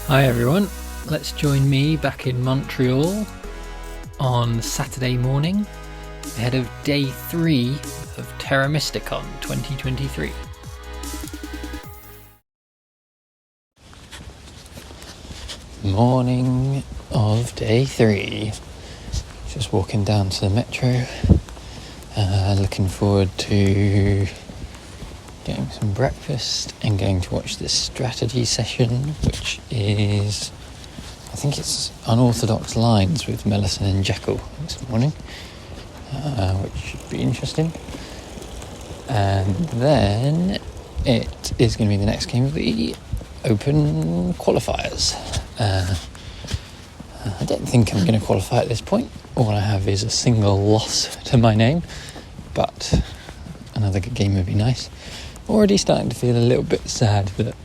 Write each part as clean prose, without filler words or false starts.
Hi everyone, let's join me back in Montreal on Saturday morning ahead of day 3 of Terra Mysticon 2023. Morning of day 3, just walking down to the metro, looking forward to getting some breakfast and going to watch this strategy session, which is, I think it's Unorthodox Lines with Mellison and Jekyll this morning, which should be interesting. And then it is going to be the next game of the Open qualifiers. I don't think I'm going to qualify at this point. All I have is a single loss to my name, but another good game would be nice. Already starting to feel a little bit sad that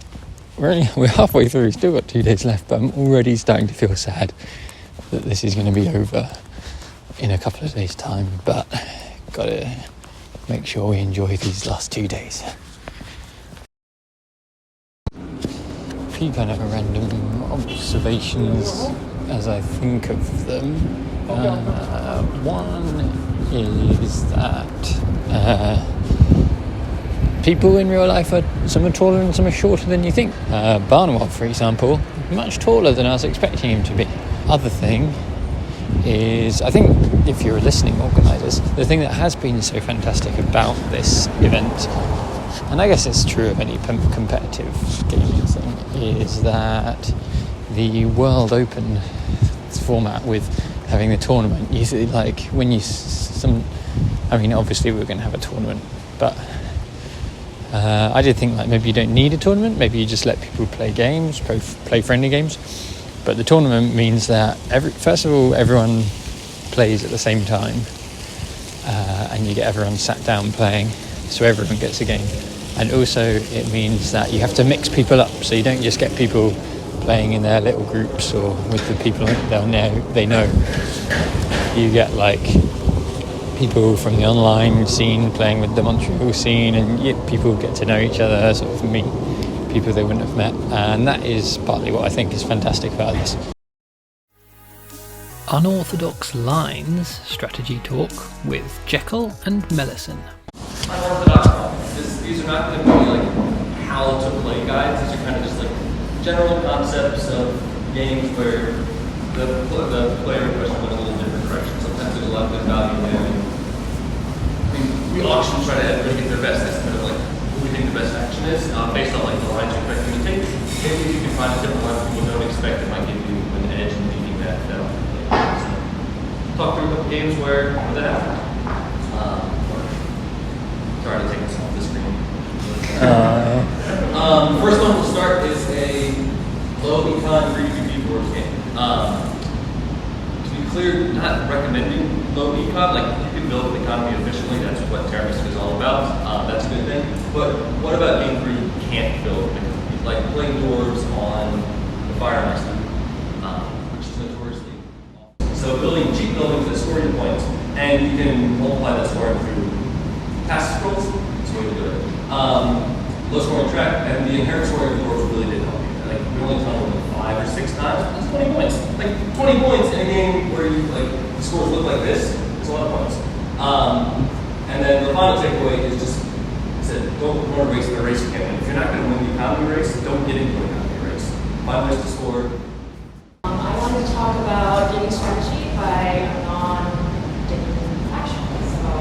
we're halfway through, still got 2 days left, but I'm already starting to feel sad that this is going to be over in a couple of days' time, but gotta make sure we enjoy these last 2 days. A few kind of random observations as I think of them. One is that people in real life some are taller and some are shorter than you think. Barnwell, for example, much taller than I was expecting him to be. Other thing is, I think if you're listening, organisers, the thing that has been so fantastic about this event, and I guess it's true of any competitive gaming thing, is that the World Open format with having the tournament, usually like when obviously we're going to have a tournament, but I did think like maybe you don't need a tournament, maybe you just let people play games, play friendly games. But the tournament means that first of all everyone plays at the same time, and you get everyone sat down playing, so everyone gets a game. And also it means that you have to mix people up, so you don't just get people playing in their little groups or with the people they know. You get like people from the online scene playing with the Montreal scene, and people get to know each other, sort of meet people they wouldn't have met, and that is partly what I think is fantastic about this. Unorthodox Lines strategy talk with Jekyll and Mellison. Unorthodox. These are not going to be like how to play guides. These are kind of just like general concepts of games where the player in question went a little different direction. Sometimes there's a lot of good value there. We auction try to everybody get their best estimate of like who we think the best action is, based on like the lines you expect them to take. Maybe if you can find a different line people don't expect, it might give you an edge in beating that. So, talk through a couple games where that happened. Sorry to take this off the screen. First one we'll start is a low econ 3-2 board game. To be clear, not recommending low econ, like you can build an economy efficiently, that's what Terra Mysticon is all about, that's a good thing. But what about games where you can't build an economy? Like playing dwarves on the Fire Master, which is notoriously awesome. So building cheap buildings that score you points, and you can multiply that scoring through pass scrolls, that's the way to do it. Low scoring track, and the inherent scoring of the dwarves really did help you. Like we only tunneled like 5 or 6 times, that's 20 points. Like 20 points in a game where you like the scores look like this, it's a lot of points. And then the final takeaway is just don't run a race in a race you can't win. If you're not going to win the economy race, don't get into an economy race. Find ways to score. I wanted to talk about digging strategy by non-digging action. So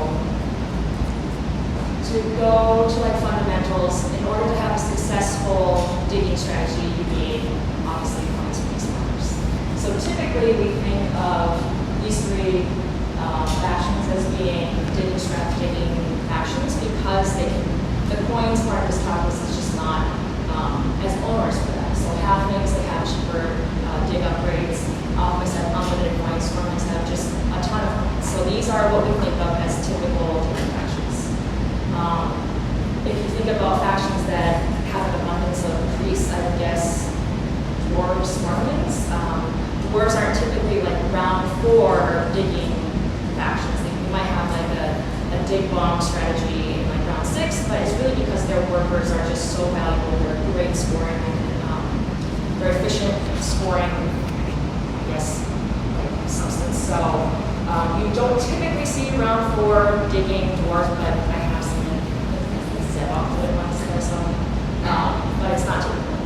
to go to like fundamentals, in order to have a successful digging strategy, you need obviously points from these numbers. So typically we think of these 3 actions as being digging actions because the coins part of this calculus is just not as onerous for them. So halflings, they have cheaper dig upgrades, alchemists have unlimited points, stormlings have just a ton of points. So these are what we think of as typical digging actions. If you think about factions that have an abundance of priests, I would guess dwarves, Mormons. Dwarves aren't typically like round 4 digging factions. You might have like a dig bomb strategy in like round 6, but it's really because their workers are just so valuable. They're great scoring and very efficient scoring, I guess, like, substance. So you don't typically see round 4 digging dwarves, but I have seen it set off to it once or so. But it's not typical.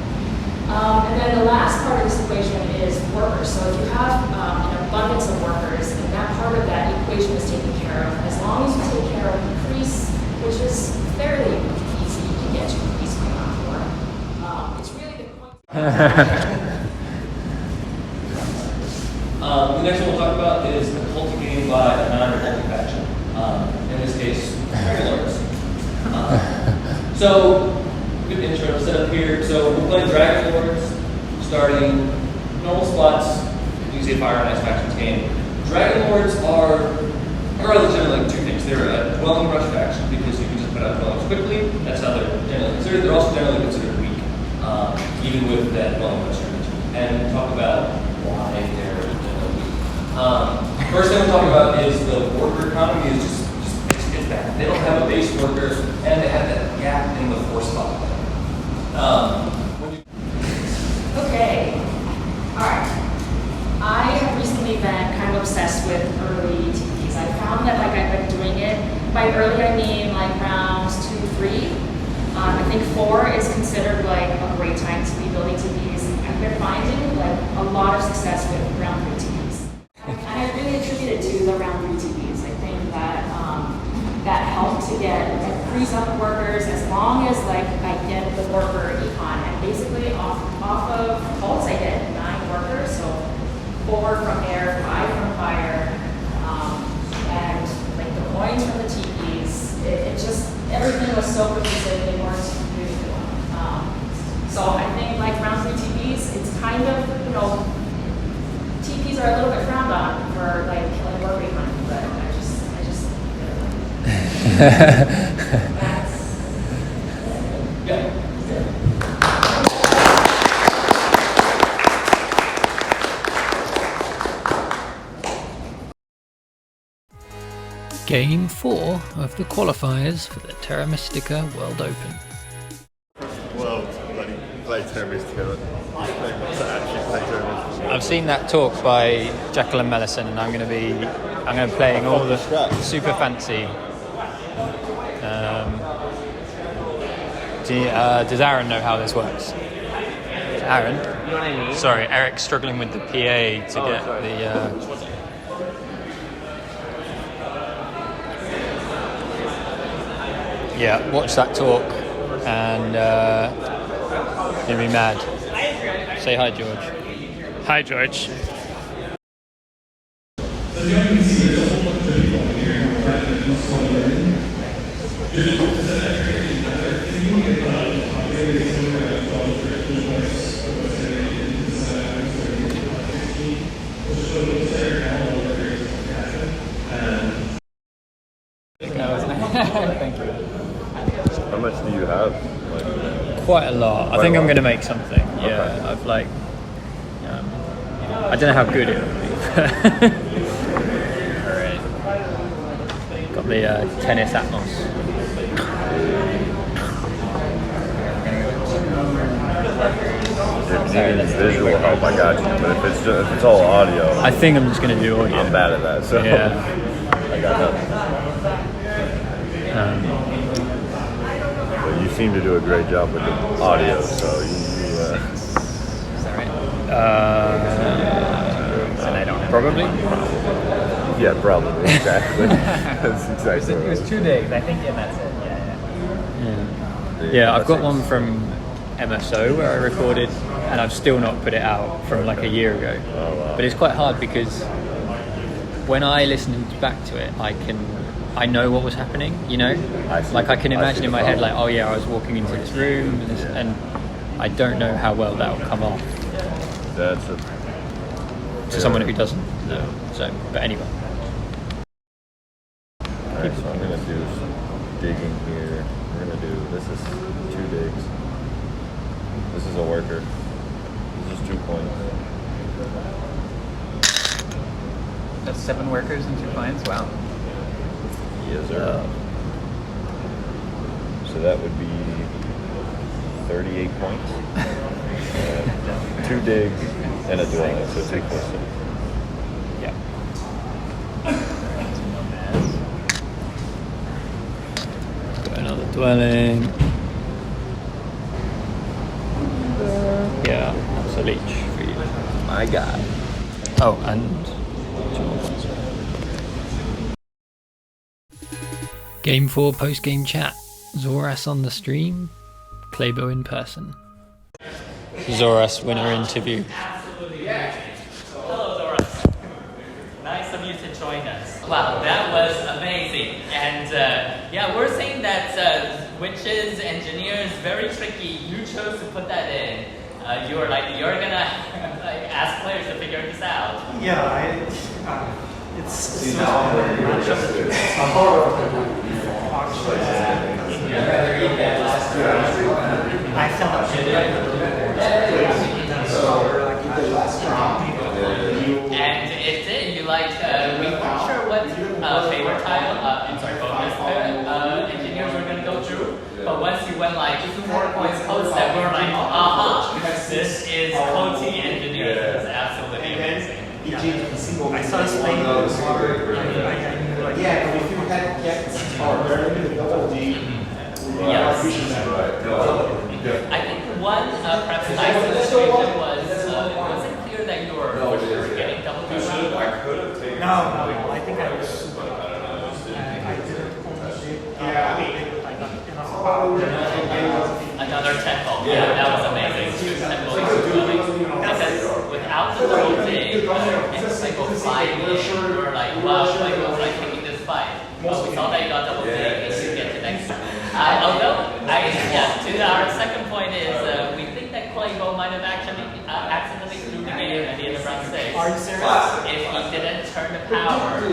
And then the last part of this equation is workers. So if you have an abundance of workers, and that part of that equation is taken care of, as long as you take care of the crease, which is fairly easy, you can get to a crease by round 4. It's really the point. The next one we'll talk about is the cultivating by a non-revolting faction. In this case, Dragon Lords. So, good intro set up here. So we're playing Dragon Lords, starting normal spots. You say Fire and Ice factions game. Dragon Lords are generally like 2 things. They're a dwelling rush faction because you can just put out dwellings quickly. That's how they're generally considered. They're also generally considered weak, even with that dwelling rush strategy. And we'll talk about why they're generally weak. First thing we'll talk about is the worker economy is just it's bad. They don't have a base worker, and they have that gap in the force spot. Okay. All right. I have recently been kind of obsessed with early TPs. I found that I've been doing it. By early, I mean like rounds 2, 3. I think 4 is considered like a great time to be building TPs. I've been finding like a lot of success with round 3 TPs. And I really attribute it to the round 3 TPs. I think that that helped to get freeze up workers as long as like I get the worker econ. And basically off of cults, I get 9 workers, so 4 from air, 5 from fire, and like the points from the TPs. It just everything was so cohesive. They weren't really good. So I think like round 3 TPs, it's kind of TPs are a little bit frowned on for like killing worker econ, but I just. Game 4 of the qualifiers for the Terra Mystica World Open. Well, bloody play Terra Mysticon. Actually play Terra Mysticon. I've seen that talk by Jacqueline Mellison, and I'm going to be playing all the super fancy. Does Aaron know how this works? Aaron? You know what I mean? Sorry, Eric's struggling with the PA to get the. Yeah, watch that talk, and you'll be mad. Say hi, George. Hi, George. Thank you. How much do you have? Like, Quite a lot. I think I'm going to make something. Yeah, Okay. I've like. I don't know how good it will be. Alright. Got the tennis Atmos. if you need visual help, I got you. But if it's all audio, I think I'm just going to do audio. I'm bad at that. So Yeah. I got nothing. But you seem to do a great job with the audio, so you Is that right? And I don't. Probably. yeah, probably, exactly. That's exactly It was right. 2 days, I think, and that's it. Yeah. Yeah, I've got one from MSO where I recorded, and I've still not put it out from like a year ago. Oh, wow. But it's quite hard because when I listen back to it, I know what was happening, you know? I see. Like I can I imagine see in the my head, problem. like, oh yeah, I was walking into this room, and I don't know how well that will come off That's a to someone who doesn't know. So, but anyway. Alright, so I'm gonna do some digging here. We're gonna do, this is 2 digs. This is a worker. This is 2 points. That's 7 workers and 2 clients. Wow. Yes, sir. So that would be 38 points. 2 digs and a dwelling, so 2 questions. Yeah. Got another dwelling. Yeah, that's a leech for you. My God. Oh, and 2 more points. Game 4 post-game chat. Zoras on the stream, Claybo in person. Zoras winner interview. Hello, Doris. Nice of you to join us. Wow, that was amazing. And yeah, we're saying that witches, engineers, very tricky. You chose to put that in. You're gonna like ask players to figure this out. Yeah, it's a horror. I felt And it did. You like, we weren't sure what favorite tile, bonus engineers were going to go through. But once you went like 4 points code step, we were like, aha, this is Coty engineers. It's absolutely amazing. I saw this lady. Yeah, but if you had kept double D. Yes. I think one perhaps nice situation was it wasn't clear that you were getting double D round. No, I think I was. I didn't Another temple. Yeah, that was amazing. 2 temples. Because without the double dig, it's like we'll fly in. We're like, wow, we're like taking this fight. But we saw that you got double dig and you get to next turn. To our second point is we think that Claybo might have actually accidentally threw the game at the end of round 6. Are you serious? If he didn't turn the power, so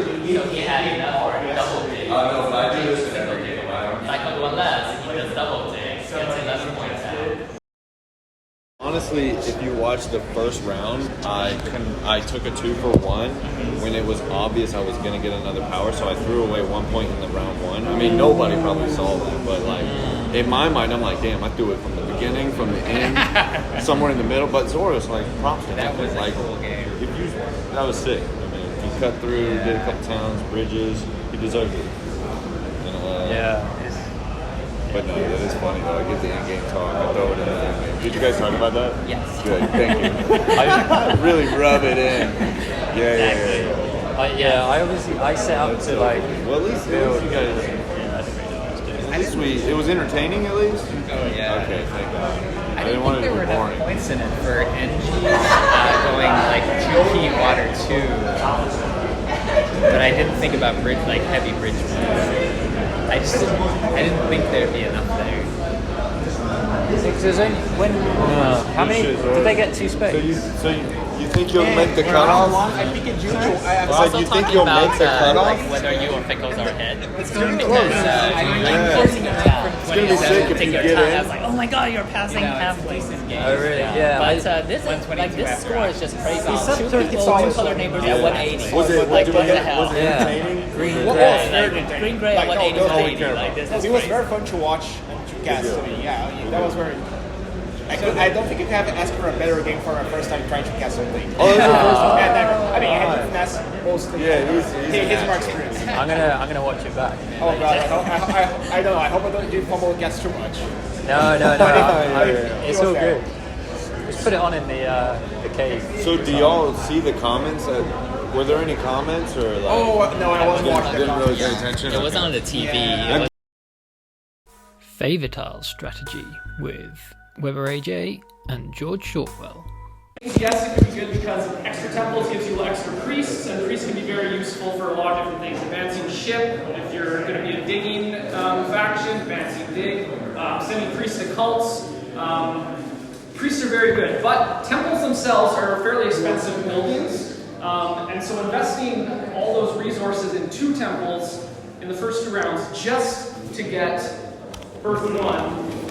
he had enough for a double dig. No, but I do this in Single every dig. game. Cycle 1 less, he does double dig, gets 11 points out. Honestly, if you watch the first round, I took a 2 for 1 when it was obvious I was going to get another power, so I threw away 1 point in the round 1. I mean, nobody probably saw that, but like in my mind, I'm like, damn, I threw it from the beginning, from the end, somewhere in the middle. But Zora's like, props to That him. was a Like, cool game. that was sick. I mean, he cut through, did a couple towns, bridges. He deserved it. And, Yeah. But no, that is funny though. I get the in-game talk. I throw it in the in-game. Did you guys talk about that? Yes. Good, thank you. I really rub it in. Yeah. I set up to like. Well, at least you guys. At least it was entertaining at least? Oh, yeah. Okay, thank God. I didn't didn't want think it to there be were boring. enough points in it for NG going like 2P water 2. But I didn't think about heavy bridge moves. I didn't think there'd be enough there. There's only how many did they get 2 spades? So you think you'll make the cutoff? I think it's usual. It's We're like also you think talking you'll about make the cutoff? like whether you or Pickles are ahead. It's getting Because close. I'm closing it out from It's gonna be 27 sick to if take you your get time. in. I was like, oh my god, you're passing half decent game. Oh, really? Yeah. But this is like this score is just crazy. said 2 it's people, 2 always color neighbors at 180. Was it? Like Did what we the get? hell? Was it Yeah. entertaining? Green Well, gray. Like, green gray at 180 that's to all we 80. care Like about. this is It was great. very fun to watch and to cast to me. Yeah, that was very. I don't think you can ask for a better game for my first time trying to cast something. Oh, this is your first time? Yeah, never. I mean, I had to finesse mostly. Yeah, he's His more experience. I'm gonna watch it back. Oh god, I don't know. I hope I don't do fumble guess too much. No. Yeah. It's all good. Just put it on in the cave. So do y'all see the comments? Were there any comments or like? Oh no, I wasn't watching the Didn't really comments. pay attention. It was on the TV. Yeah. Favoritile strategy with Weber Ejay and George Shortwell. Yes, it can be good because extra temples gives you extra priests, and priests can be very useful for a lot of different things. Advancing ship, if you're going to be a digging faction, advancing dig, sending priests to cults. Priests are very good, but temples themselves are fairly expensive buildings, and so investing all those resources in 2 temples in the first 2 rounds just to get Earth 1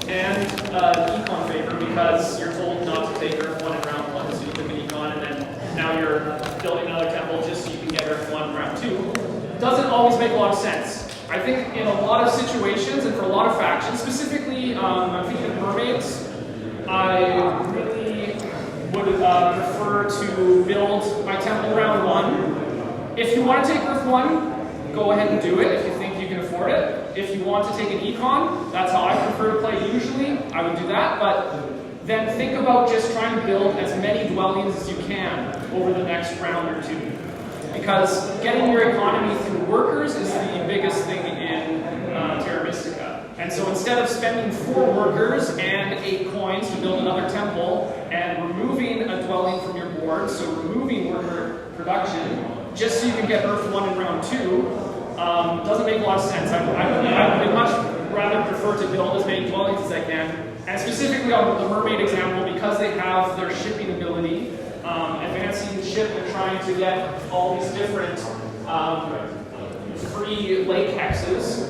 and Econ favor because you're told not to take Earth 1 in round 1, so you took an Econ, and then now you're building another temple just so you can get Earth 1 in round 2. Doesn't always make a lot of sense. I think in a lot of situations and for a lot of factions, specifically I'm thinking of mermaids, I really would prefer to build my temple round 1. If you want to take Earth 1, go ahead and do it if you think you can afford it. If you want to take an econ, that's how I prefer to play usually, I would do that, but then think about just trying to build as many dwellings as you can over the next round or 2. Because getting your economy through workers is the biggest thing in Terra Mystica. And so instead of spending 4 workers and 8 coins to build another temple and removing a dwelling from your board, so removing worker production, just so you can get Earth 1 in round 2, doesn't make a lot of sense. I would much rather prefer to build as many dwellings as I can. And specifically on the mermaid example, because they have their shipping ability, advancing the ship and trying to get all these different free lake hexes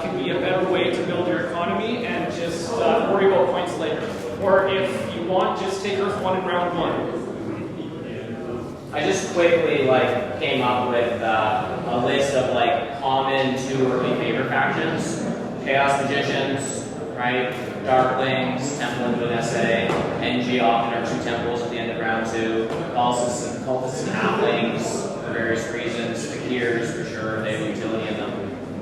can be a better way to build your economy and just worry about points later. Or if you want, just take Earth 1 in round 1. I just quickly came up with a list of common 2 early favorite factions. Chaos Magicians, right? Darklings, Temple into an SA, NG often are 2 temples at the end of round 2. Cultists and Halflings for various reasons. Fakirs for sure, they have utility in them.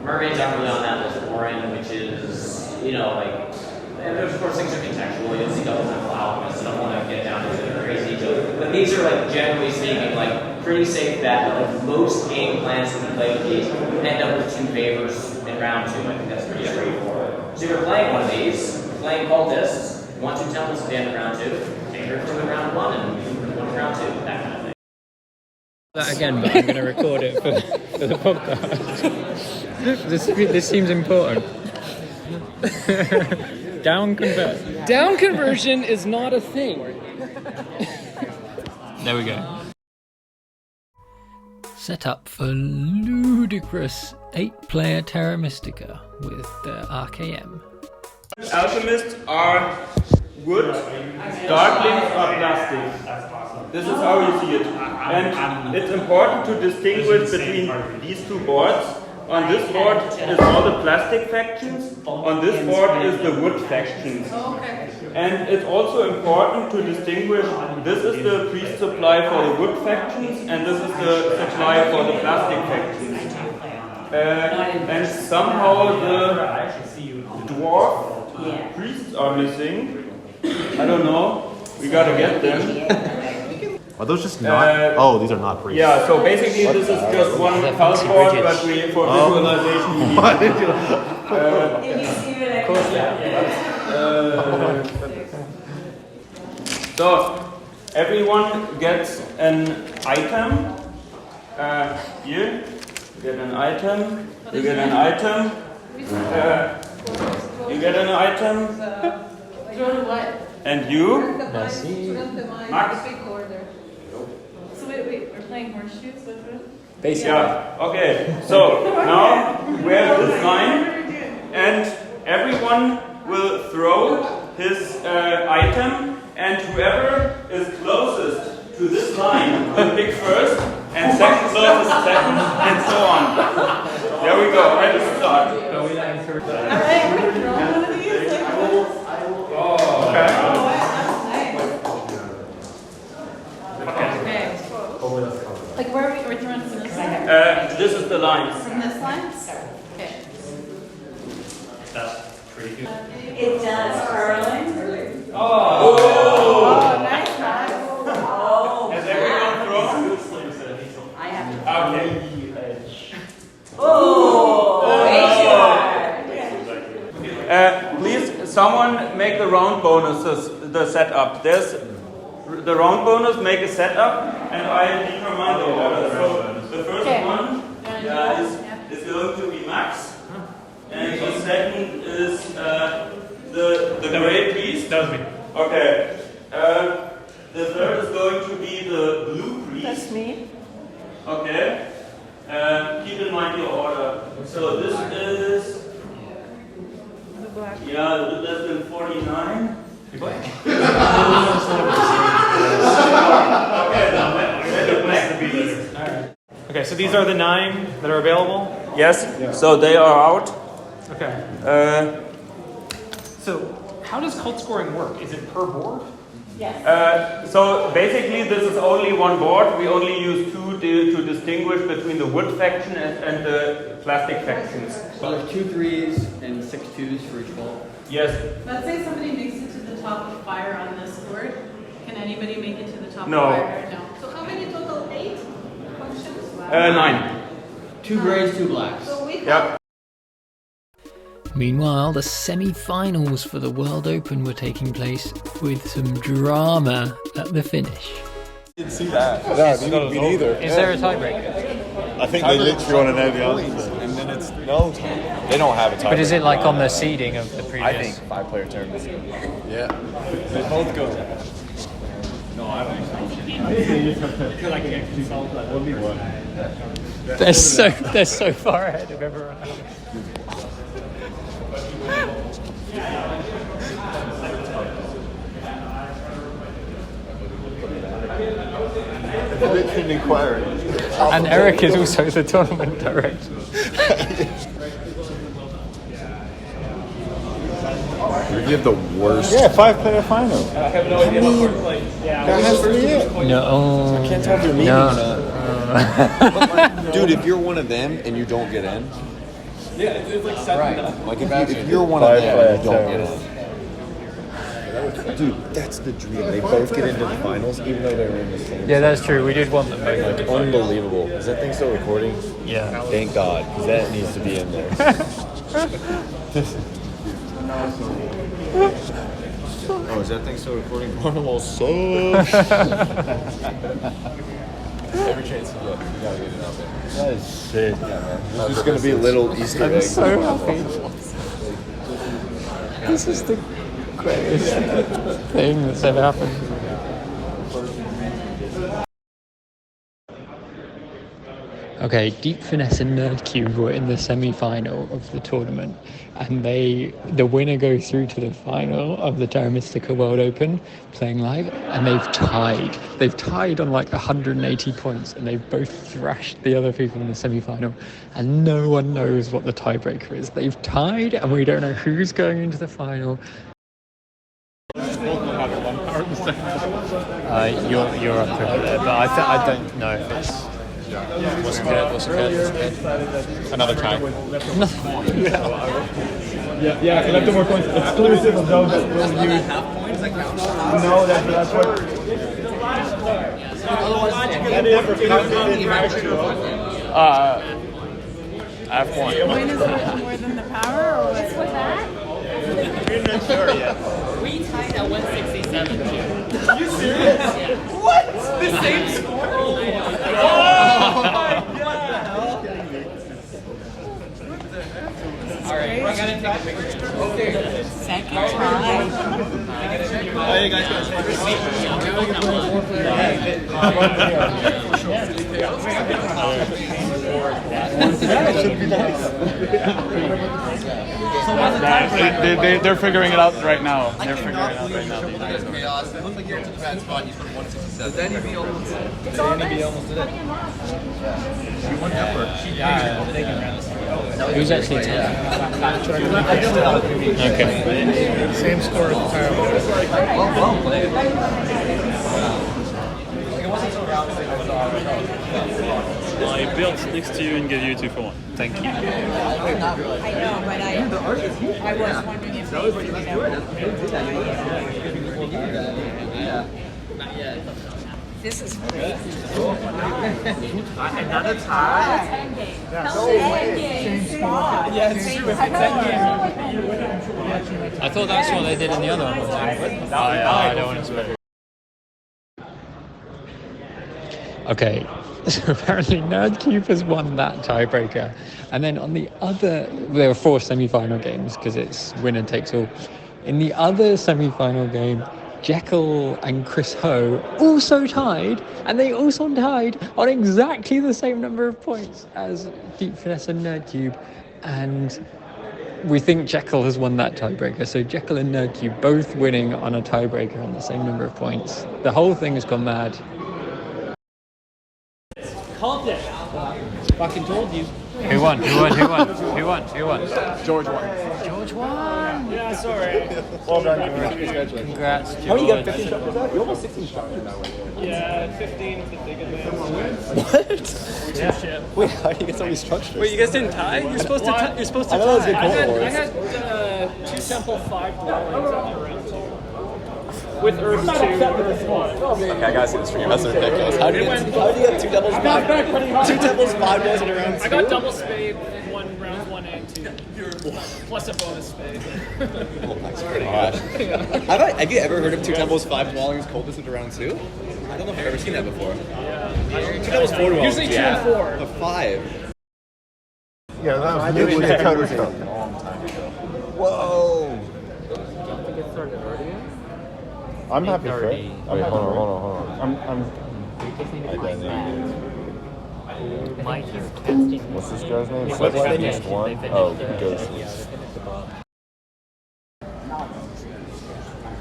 Mermaids aren't really on that list. Warren, which is, and of course things are contextual. You'll see double temple alchemists. I don't want to get down into the crazy detail. But these are generally speaking, pretty safe bet. Most game plans when you play with these end up with 2 favors in round 2. I think that's pretty straightforward. So if you're playing one of these, playing cultists, 1, 2 temples at the end of round 2, take her 2 in round 1 and 1 in round 2, that kind of thing. That again, but I'm going to record it for the podcast. This seems important. Down conversion is not a thing. There we go. Set up for ludicrous 8-player Terra Mystica with RKM. Alchemists are wood, darklings are plastic. This is how you see it. And it's important to distinguish between these 2 boards. On this board is all the plastic factions, on this board is the wood factions. And it's also important to distinguish, this is the priest supply for the wood factions, and this is the supply for the plastic factions. And somehow the dwarf priests are missing. I don't know, we gotta get them. Are those just not? These are not priests. Yeah, so basically this is just one house board, but we, for visualization, we What did you? So everyone gets an item. Here, you get an item. You get an item. You get an item. And you? Max? So wait, we're playing horseshoes? Basically. Yeah, okay. So now we have this line, and everyone will throw his item, and whoever is closest to this line will pick first, and second closest second, and so on. There we go, ready to start. Alright, we're gonna throw one of these. Oh, okay. Like where are we throwing from this line? This is the line. From this line? Okay. That's pretty good. It does, Carlin. Oh! Nice, Max. Has everyone thrown? I have to. Okay. Please, someone make the round bonuses, the setup. There's the round bonus, make a setup, and I determine the order. So the first one is going to be Max, and the second is the Great Priest. That was me. Okay. The third is going to be the Blue Priest. That's me. Okay. Keep in mind your order. So this is less than 49. Okay, so these are the 9 that are available? Yes. So they are out. Okay. So how does cult scoring work? Is it per board? So basically, this is only one board. We only use two to distinguish between the wood faction and the plastic factions. So there's 2 3s and 6 2s for each ball? Yes. Let's say somebody makes it to the top of fire on this board. Can anybody make it to the top No. of fire? No. So how many total? 8 functions? 9. 2 grays, 2 blacks. So we Yep. Meanwhile, the semi-finals for the World Open were taking place with some drama at the finish. Didn't see that. Yeah, me neither. Is there a tiebreaker? I think they literally want to know the answer. And then it's no time. They don't have a time. But is it like on the seeding of the previous? I think 5-player tournaments. Yeah. They both go. They're so far ahead of everyone else. An inquiry. And Eric is also the tournament director. You have the worst. Yeah, 5-player final. I have no idea how to play. That has to be it. No. I can't tell if you're meeting or not. But like, dude, if you're one of them and you don't get in, Yeah, it's like 7. like if you're one of them and you don't get in. Dude, that's the dream. They both get into the finals, even though they're in the same. Yeah, that's true. We did want them both. Like, unbelievable. Is that thing still recording? Yeah. Thank God, because that needs to be in there. Oh, is that thing still recording? Carnival sucks. Every chance you get, you gotta get it out there. That is sick. Yeah, man. There's just gonna be little Easter I'm eggs. so happy. This is the greatest thing that's ever happened. Okay, Deep Finesse and Nerd Cube were in the semi-final of the tournament, and the winner goes through to the final of the Terra Mysticon World Open, playing live, and they've tied. They've tied on like 180 points, and they've both thrashed the other people in the semi-final, and no one knows what the tiebreaker is. They've tied, and we don't know who's going into the final. You're up over there, but I don't know if it's. What's occurred? Another tie. Yeah, collect more points. Exclusive of those that will use. No, that's what. F1. Point is worth more than the power, or what's with that? We're not sure yet. We tied at 167 too. Are you serious? Yeah. What? The same score? Oh my god! Alright, we're gonna take a picture. Okay. Second try. Oh, you guys They're figuring it out right now. They're figuring it out right now. Chaos. It looks like you're in a bad spot. You put 167. Did any be almost did it? It's all Did any be nice. almost did it? Who's actually taking? Okay. Same score as the I built next to you and gave you 2 for 1. Thank you. I know, but I was wondering if this is great. Another tie? Yeah, it's true. It's endgame. I thought that's what they did in the other one. I don't want to swear. Okay, so apparently Nerdcube has won that tiebreaker. And then on the other, there were 4 semi-final games because it's winner takes all. In the other semi-final game, Jekyll and Chris Ho also tied, and they also tied on exactly the same number of points as Deep Finesse and Nerdcube. And we think Jekyll has won that tiebreaker. So Jekyll and Nerdcube both winning on a tiebreaker on the same number of points. The whole thing has gone mad. Called it. Fucking told you. Who won? Who won? Who won? Who won? Who won? George won. George won. Yeah, sorry. Well done, George. Congrats, George. How many you got 15 shots? You're almost 16 shots now. Yeah, 15 with the big advance. What? Yeah. Shit. Wait, how do you get so many structures? Wait, you guys didn't tie? You're supposed to. You're supposed to. I know that was tie. good Cold I had 2 temple 5 dwellings on the round 2. With Earth 2, Earth 1. Okay, I gotta see the stream. That's ridiculous. How do you get 2 doubles 5? 2 doubles 5 goes in a round 2? I got double spade in rounds 1 and 2. Plus a bonus spade. That's pretty good. Have you ever heard of 2 temples 5 dwellings coldest into round 2? I don't know if I've ever seen that before. Yeah. 2 temples 4 dwellings. Usually 2 and 4. A 5. Yeah, that was literally a coder stuff. Whoa! I'm happy for it. Wait, hold on. What's this guy's name? Just one? Oh, Ghost.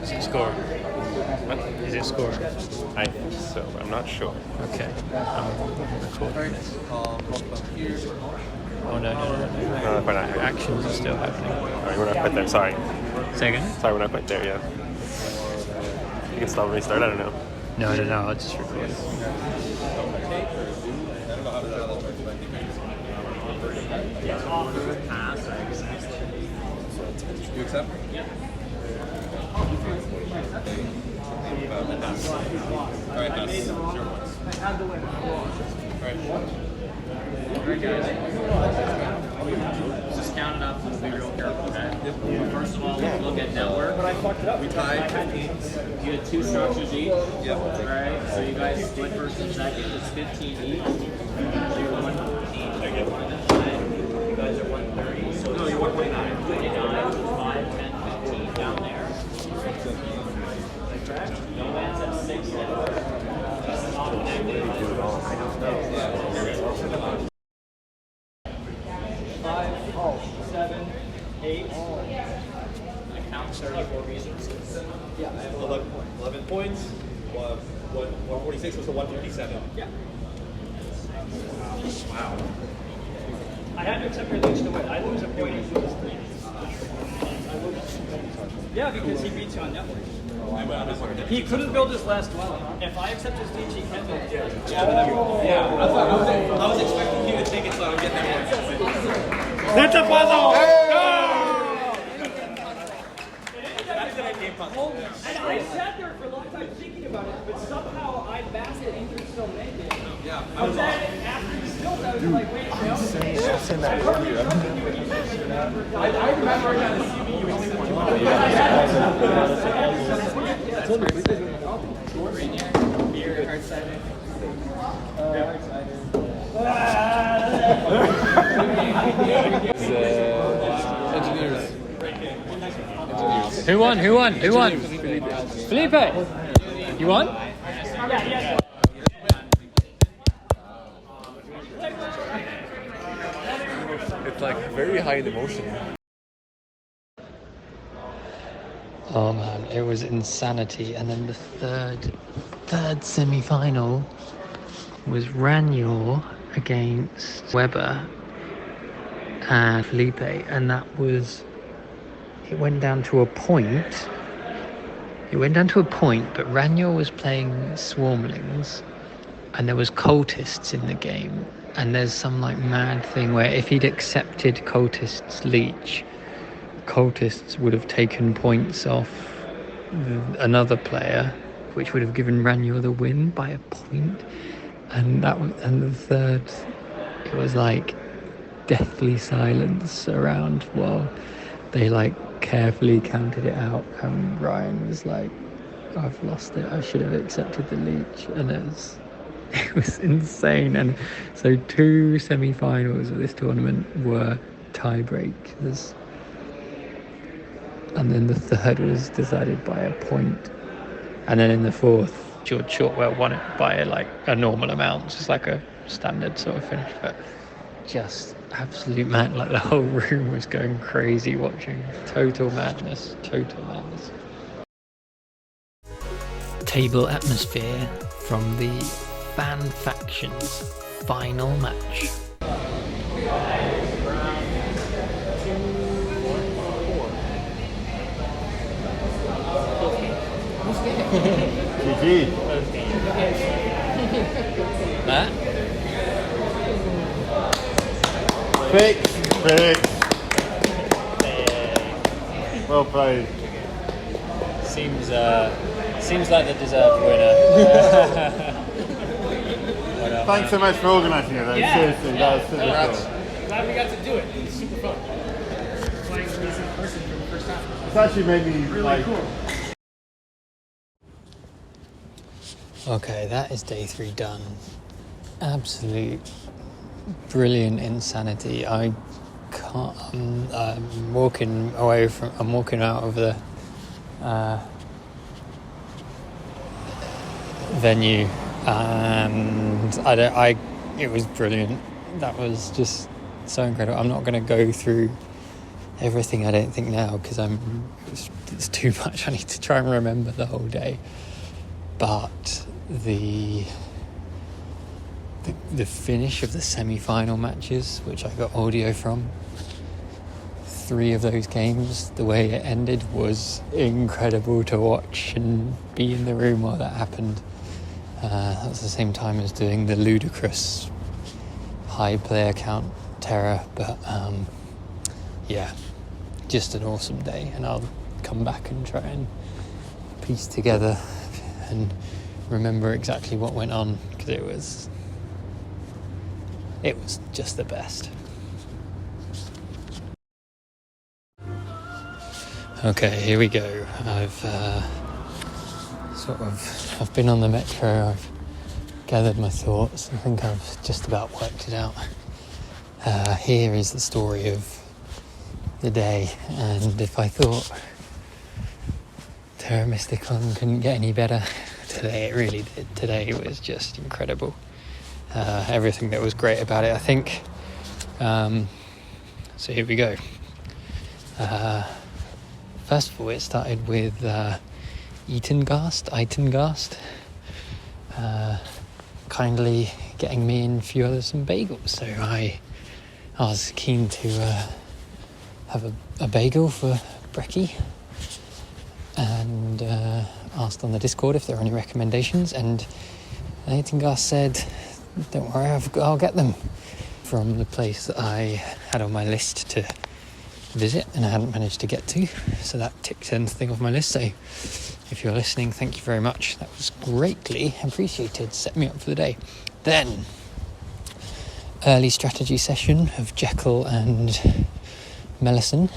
Is it score? What? Is it score? I think so, but I'm not sure. Okay. I'm recording this. Oh, no. No, we're not. Actions are still happening. Alright, we're not quite there, sorry. Say again? Sorry, we're not quite there yet. You can stop and restart, I don't know. No, I don't know, I'll just record it. You accept? Yeah. Alright, pass. 0 points. Alright guys, just count it up, let's be real careful, okay? First of all, let's look at network. But I fucked it up. We tied 15. You had 2 structures each? Yep. Alright, so you guys split first and second, it's 15 each. So you're 114. You guys are 130. So No, you're 129. 29, 5, 10, 15 down there. No man's at 6 network. I count 34 resources. Yeah, I have 11 points. 146 was to 157. Yeah. Wow. I had to accept your leech to win. I lose a point if you lose 3. Yeah, because he beats you on network. He couldn't build his last dwelling. If I accept his leech, he can build it. Yeah, I was expecting you to take it, so I'm getting that one. That's a puzzle! And I sat there for a long time thinking about it, but somehow I backed it and could still make it. Yeah, But then after he built, I was like, wait, I remember I got a CV, you only Engineers. Who won? Felipe! You won? Yeah. It's like very high in emotion. Oh man, it was insanity. And then the third semi-final was Ranior against Weber and Felipe, and it went down to a point. But Ranior was playing Swarmlings, and there was cultists in the game. And there's some like mad thing where if he'd accepted cultists' leech, cultists would have taken points off another player, which would have given Ranior the win by a point. And the third, it was like deathly silence around while they like carefully counted it out, and Ryan was like, I've lost it, I should have accepted the leech. And it was insane. And so 2 semi-finals of this tournament were tiebreakers, and then the third was decided by a point, and then in the fourth George Shortwell won it by like a normal amount, just like a standard sort of finish. But just absolute mad, like the whole room was going crazy watching. Total madness. Table atmosphere from the fan factions. final match. GG. Matt? Fix. Well played. Seems like the deserved winner. Thanks so much for organising it though, seriously, that was super cool. Glad we got to do it. It was super fun. Playing these in person for the first time. It's actually made me Really cool. Okay, that is day 3 done. Absolute brilliant insanity. I can't. I'm walking out of the venue, and it was brilliant. That was just so incredible. I'm not going to go through everything, I don't think, now, because it's too much. I need to try and remember the whole day. But the finish of the semi-final matches, which I got audio from, 3 of those games, the way it ended was incredible to watch and be in the room while that happened. That was the same time as doing the ludicrous high player count Terra, but yeah, just an awesome day, and I'll come back and try and piece together and remember exactly what went on, because it was just the best. Okay, here we go. I've been on the metro, I've gathered my thoughts, I think I've just about worked it out. Here is the story of the day, and if I thought Terra Mysticon couldn't get any better, today it really did. Today was just incredible. Everything that was great about it, I think. So here we go. First of all, it started with Eitengast, kindly getting me and a few others some bagels. So I was keen to have a bagel for brekkie, and asked on the Discord if there were any recommendations, and Eitengast said, "Don't worry, I'll get them," from the place that I had on my list to visit and I hadn't managed to get to, so that ticked anything off my list. So if you're listening, thank you very much, that was greatly appreciated, set me up for the day. Then early strategy session of Jekyll and Mellison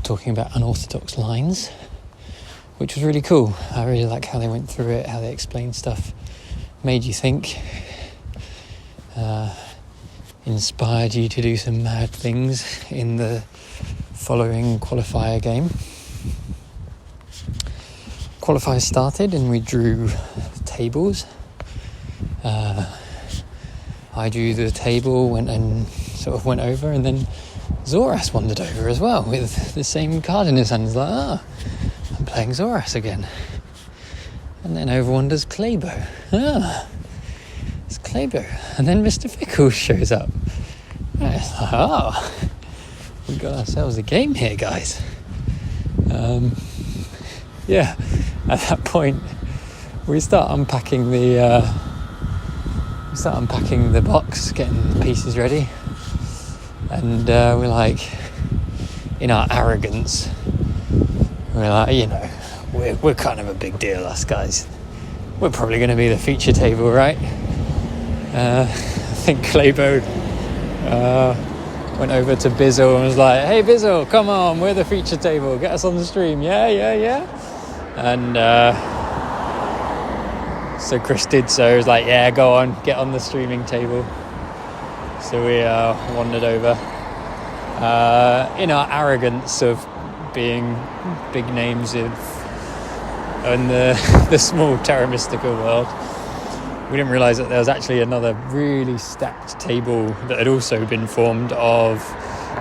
talking about unorthodox lines, which was really cool. I really like how they went through it, how they explained stuff, made you think, inspired you to do some mad things in the following qualifier game. Qualifiers started and we drew tables. I drew the table, went over, and then Zoras wandered over as well with the same card in his hand. He's like, I'm playing Zoras again. And then over wanders Claybo. It's Claybo. And then Mr. Fickles shows up. And it's like, we got ourselves a game here, guys. Yeah, at that point, we start unpacking the box, getting the pieces ready, and we're like, in our arrogance, we're like, we're kind of a big deal, us guys. We're probably going to be the feature table, right? I think Claybo went over to Bizzle and was like, "Hey Bizzle, come on, we're the feature table, get us on the stream." Yeah. And so Chris did so. He was like, "Yeah, go on, get on the streaming table." So we wandered over. In our arrogance of being big names in the small Terra Mysticon world, we didn't realise that there was actually another really stacked table that had also been formed of,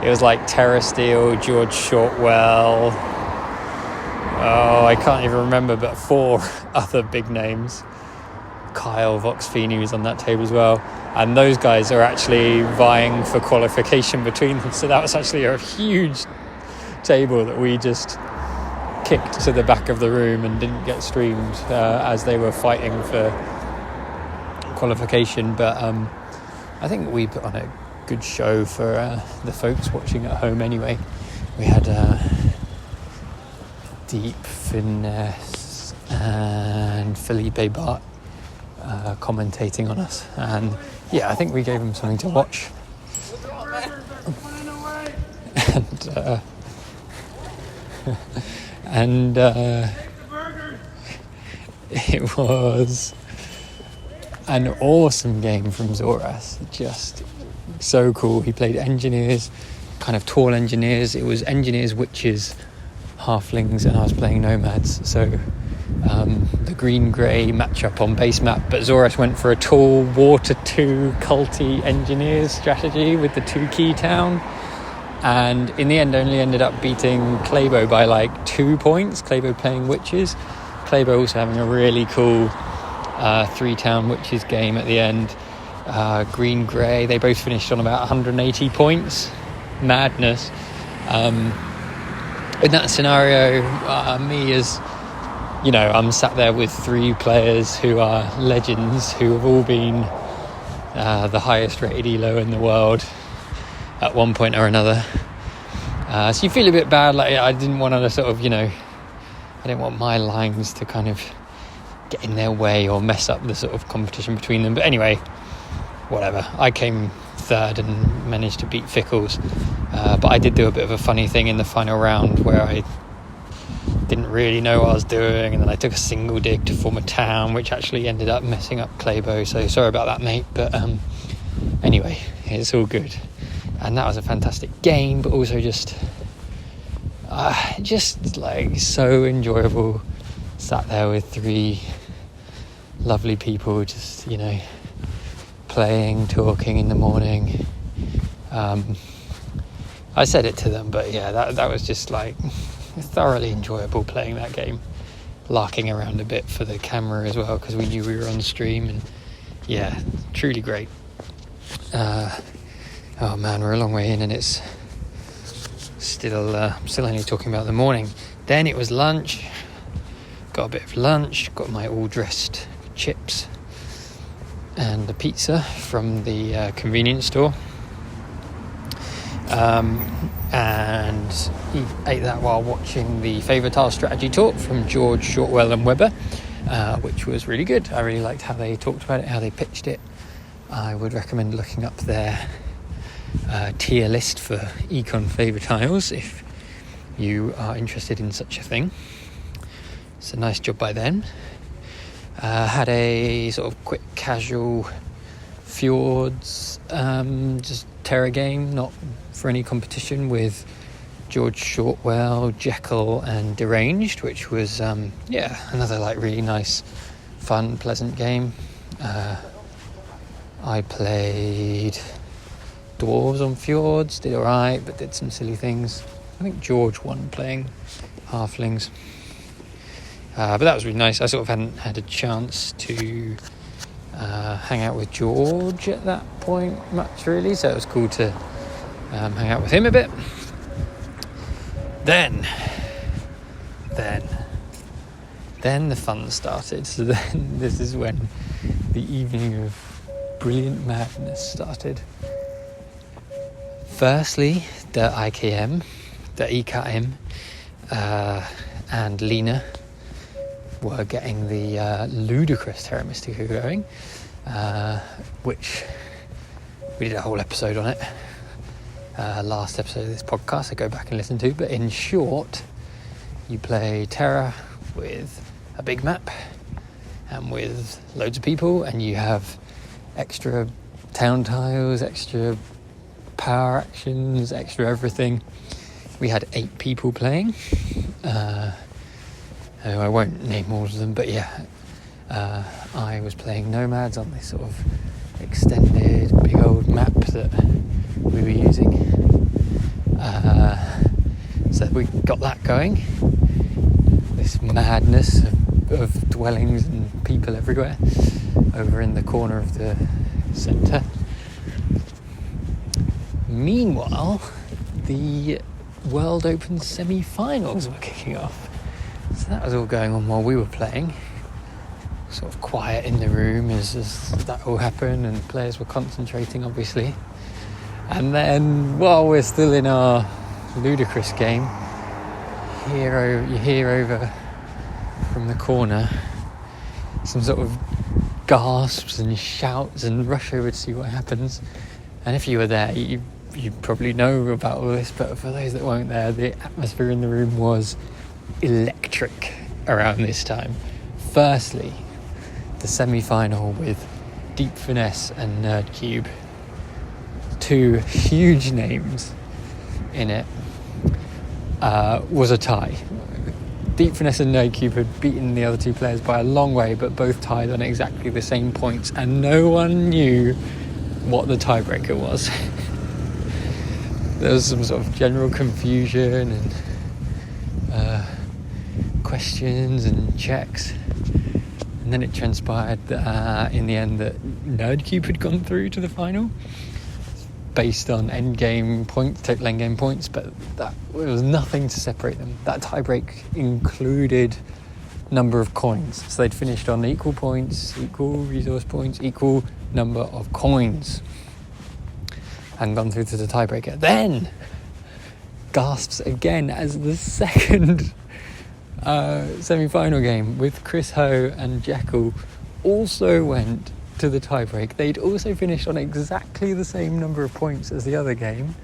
it was like Terra Steel, George Shortwell, I can't even remember, but 4 other big names. Kyle Voxfini was on that table as well, and those guys are actually vying for qualification between them. So that was actually a huge table that we just kicked to the back of the room and didn't get streamed as they were fighting for qualification. But I think we put on a good show for the folks watching at home anyway. We had Deep Finesse and Felipe Bart commentating on us, and yeah, I think we gave them something to watch. And it was an awesome game from Zoras, just so cool. He played engineers, kind of tall engineers. It was engineers, witches, halflings, and I was playing nomads. So the green-grey matchup on base map, but Zoras went for a tall water 2 culty engineers strategy with the 2 key town, and in the end only ended up beating Claybo by like 2 points. Claybo playing witches, Claybo also having a really cool 3 town witches game at the end. Green-grey, they both finished on about 180 points. Madness. In that scenario, me as, you know, I'm sat there with 3 players who are legends, who have all been the highest rated ELO in the world at one point or another. So you feel a bit bad, like I didn't want to sort of, you know, I didn't want my lines to kind of get in their way or mess up the sort of competition between them. But anyway, whatever. I came 3rd and managed to beat Fickles. But I did do a bit of a funny thing in the final round where I didn't really know what I was doing, and then I took a single dig to form a town, which actually ended up messing up Claybo. So sorry about that, mate. But anyway, it's all good. And that was a fantastic game, but also just like so enjoyable. Sat there with 3 lovely people, just, you know, playing, talking in the morning. I said it to them, but yeah, that was just like thoroughly enjoyable playing that game, larking around a bit for the camera as well, because we knew we were on stream, and yeah, truly great. Oh man, we're a long way in, and it's still only talking about the morning. Then it was lunch. Got a bit of lunch. Got my all dressed chips and the pizza from the convenience store. And he ate that while watching the Favour Tile strategy talk from George, Shortwell and Webber, which was really good. I really liked how they talked about it, how they pitched it. I would recommend looking up their tier list for econ Favour Tiles if you are interested in such a thing. It's a nice job by them. Had a sort of quick casual Fjords just Terra game, not for any competition, with George Shortwell, Jekyll and Deranged, which was another like really nice, fun, pleasant game. I played Dwarves on Fjords, did alright, but did some silly things. I think George won playing Halflings. But that was really nice. I sort of hadn't had a chance to hang out with George at that point much, really, so it was cool to hang out with him a bit. Then the fun started. So then this is when the evening of brilliant madness started. Firstly, the IKM, the EKM, and Lena were getting the ludicrous Terra Mysticon going, which we did a whole episode on it. Last episode of this podcast, I go back and listen to. But in short, you play Terra with a big map and with loads of people, and you have extra town tiles, extra power actions, extra everything. We had 8 people playing. I won't name all of them, but yeah, I was playing nomads on this sort of extended big old map that we were using. So we got that going. This madness of dwellings and people everywhere over in the corner of the centre. Meanwhile, the World Open semi-finals were kicking off. So that was all going on while we were playing. Sort of quiet in the room as that all happened, and players were concentrating, obviously. And then, while we're still in our ludicrous game, you hear over from the corner some sort of gasps and shouts, and rush over to see what happens. And if you were there, you probably know about all this, but for those that weren't there, the atmosphere in the room was electric around this time. Firstly, the semi-final with Deep Finesse and Nerdcube, two huge names in it, was a tie. Deep Finesse and Nerdcube had beaten the other two players by a long way, but both tied on exactly the same points, and no one knew what the tiebreaker was. There was some sort of general confusion and questions and checks, and then it transpired that in the end that Nerdcube had gone through to the final based on endgame points, total endgame points, but that there was nothing to separate them. That tiebreak included number of coins, so they'd finished on equal points, equal resource points, equal number of coins, and gone through to the tiebreaker. Then gasps again as the second semi-final game with Chris Ho and Jekyll also went to the tiebreak. They'd also finished on exactly the same number of points as the other game,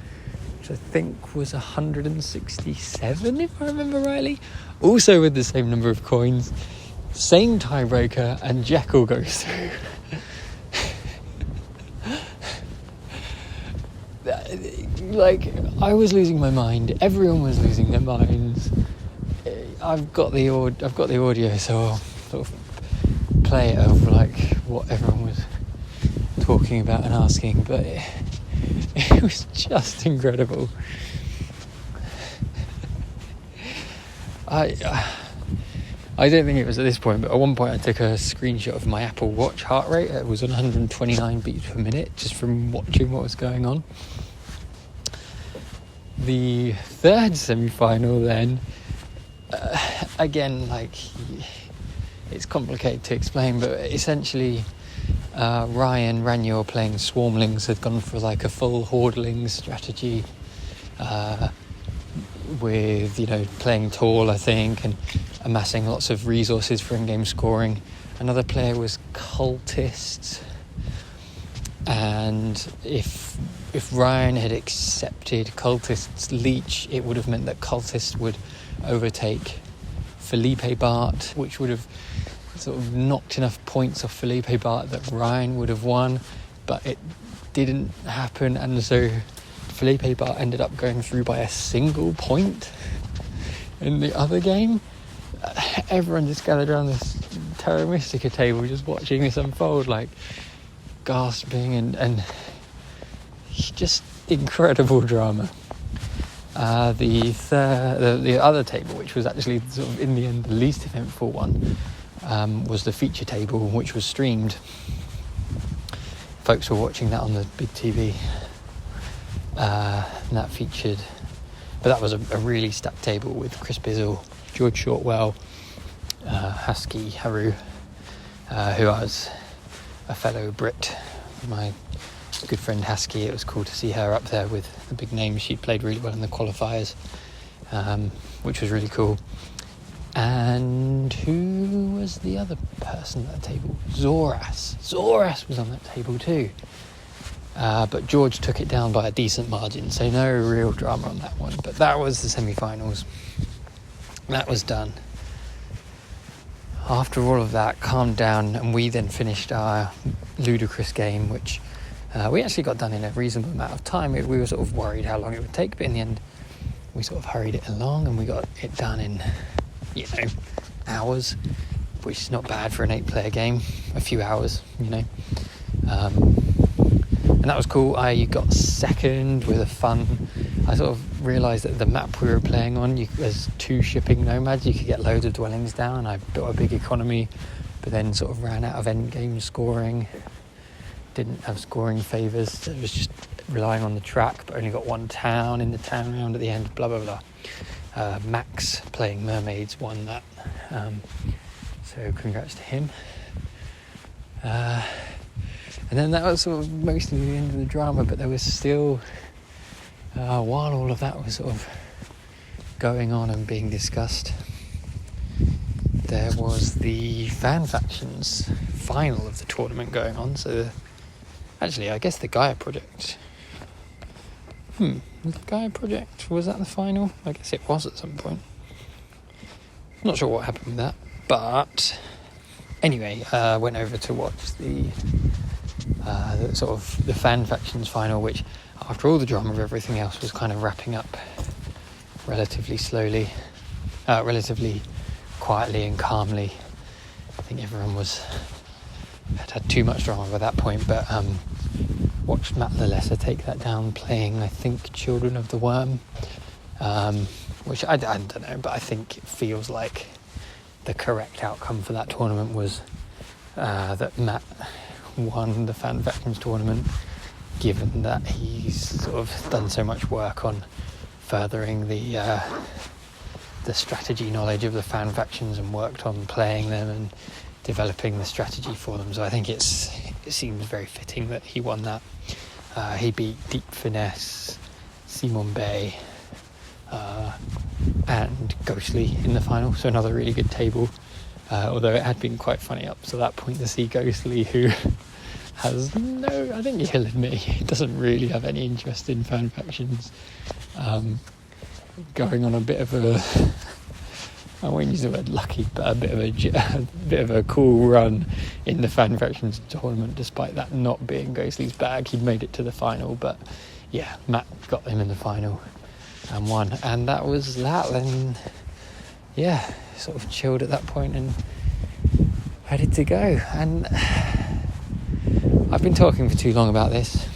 which I think was 167 if I remember rightly, also with the same number of coins, same tiebreaker, and Jekyll goes through. Like, I was losing my mind, everyone was losing their minds. I've got the audio, so I'll sort of play it of like what everyone was talking about and asking, but it was just incredible. I don't think it was at this point, but at one point I took a screenshot of my Apple Watch heart rate. It was 129 beats per minute just from watching what was going on. The third semi-final then, again, like, it's complicated to explain, but essentially Ryan Ranier playing Swarmlings had gone for like a full Hordelings strategy with, playing tall, I think, and amassing lots of resources for in-game scoring. Another player was Cultists, and if Ryan had accepted Cultist's leech, it would have meant that Cultist would overtake Felipe Bart, which would have sort of knocked enough points off Felipe Bart that Ryan would have won, but it didn't happen, and so Felipe Bart ended up going through by a single point in the other game. Everyone just gathered around this Terra Mystica table just watching this unfold, like gasping and just incredible drama. The other table, which was actually sort of in the end the least eventful one, was the feature table, which was streamed. Folks were watching that on the big TV, and that featured, but that was a really stacked table with Chris Bizzle, George Shortwell, Husky Haru, who was a fellow Brit, my good friend Husky. It was cool to see her up there with the big names. She played really well in the qualifiers, which was really cool. And who was the other person at the table? Zoras was on that table too, but George took it down by a decent margin, so no real drama on that one. But that was the semi-finals. That was done. After all of that calmed down, and we then finished our ludicrous game, which we actually got done in a reasonable amount of time. We were sort of worried how long it would take, but in the end we sort of hurried it along and we got it done in, hours, which is not bad for an 8-player game. A few hours, and that was cool. I got second with a fun. I sort of realised that the map we were playing on, there's 2 shipping nomads. You could get loads of dwellings down. I built a big economy but then sort of ran out of end game scoring, didn't have scoring favours, so it was just relying on the track, but only got one town in the town round at the end, blah blah blah. Max, playing Mermaids, won that, so congrats to him. And then that was sort of mostly the end of the drama, but there was still, while all of that was sort of going on and being discussed, there was the fan factions final of the tournament going on. So actually, I guess the Gaia project, the Gaia project, was that the final? I guess it was at some point. Not sure what happened with that, but anyway, went over to watch the sort of the fan factions final, which after all the drama of everything else was kind of wrapping up relatively slowly, relatively quietly and calmly. I think everyone had too much drama by that point, but watched Matt the Lesser take that down, playing, I think, Children of the Worm, which I don't know, but I think it feels like the correct outcome for that tournament was that Matt won the Fan Factions tournament, given that he's sort of done so much work on furthering the strategy knowledge of the fan factions and worked on playing them and developing the strategy for them. So I think it seems very fitting that he won that. He beat Deep Finesse, Simon Bay, and Ghostly in the final, so another really good table. Although it had been quite funny up to that point to see Ghostly, who has I think he'll admit he doesn't really have any interest in fan factions, going on a bit of a, I won't use the word lucky, but a bit of a cool run in the fan factions tournament, despite that not being Ghostly's bag. He'd made it to the final, but yeah, Matt got him in the final and won, and that was that. Then yeah, sort of chilled at that point and ready to go. And I've been talking for too long about this,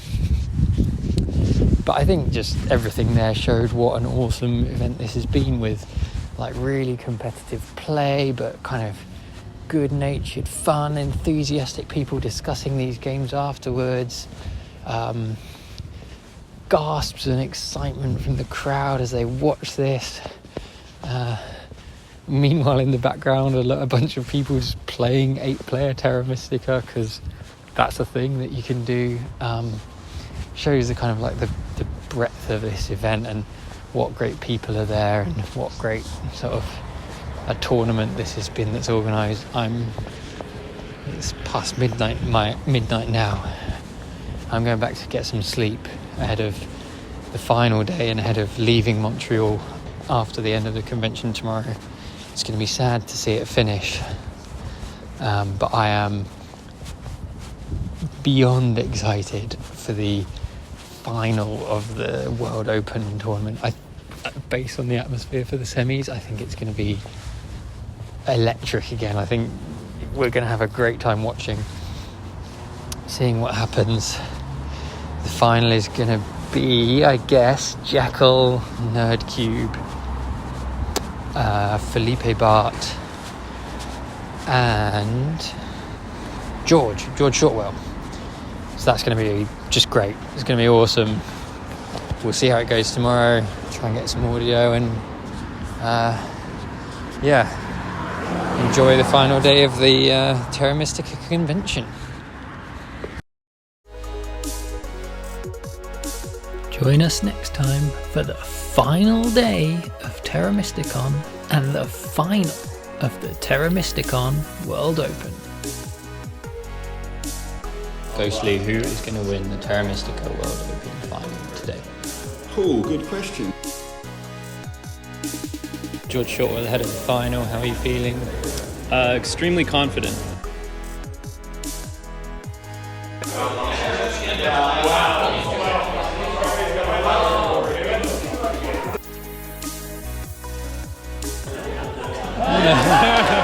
but I think just everything there showed what an awesome event this has been, with like really competitive play, but kind of good-natured, fun, enthusiastic people discussing these games afterwards. Gasps and excitement from the crowd as they watch this. Meanwhile, in the background, a bunch of people just playing 8-player Terra Mystica, because that's a thing that you can do. Shows the kind of like the breadth of this event and what great people are there and what great sort of a tournament this has been that's organised. It's past midnight now. I'm going back to get some sleep ahead of the final day and ahead of leaving Montreal after the end of the convention tomorrow. It's going to be sad to see it finish, but I am beyond excited for the final of the World Open tournament. Based on the atmosphere for the semis, I think it's going to be electric again. I think we're going to have a great time watching, seeing what happens. The final is going to be, I guess, Jekyll, Nerdcube, Felipe Bart, and George Shortwell. So that's going to be just great. It's going to be awesome. We'll see how it goes tomorrow. Try and get some audio and enjoy the final day of the Terra Mystica convention. Join us next time for the final day of Terra Mysticon and the final of the Terra Mysticon World Open. Ghostly, who is going to win the Terra Mystica World Open final today? Oh, good question. George Shortwell ahead of the final, how are you feeling? Extremely confident. Wow.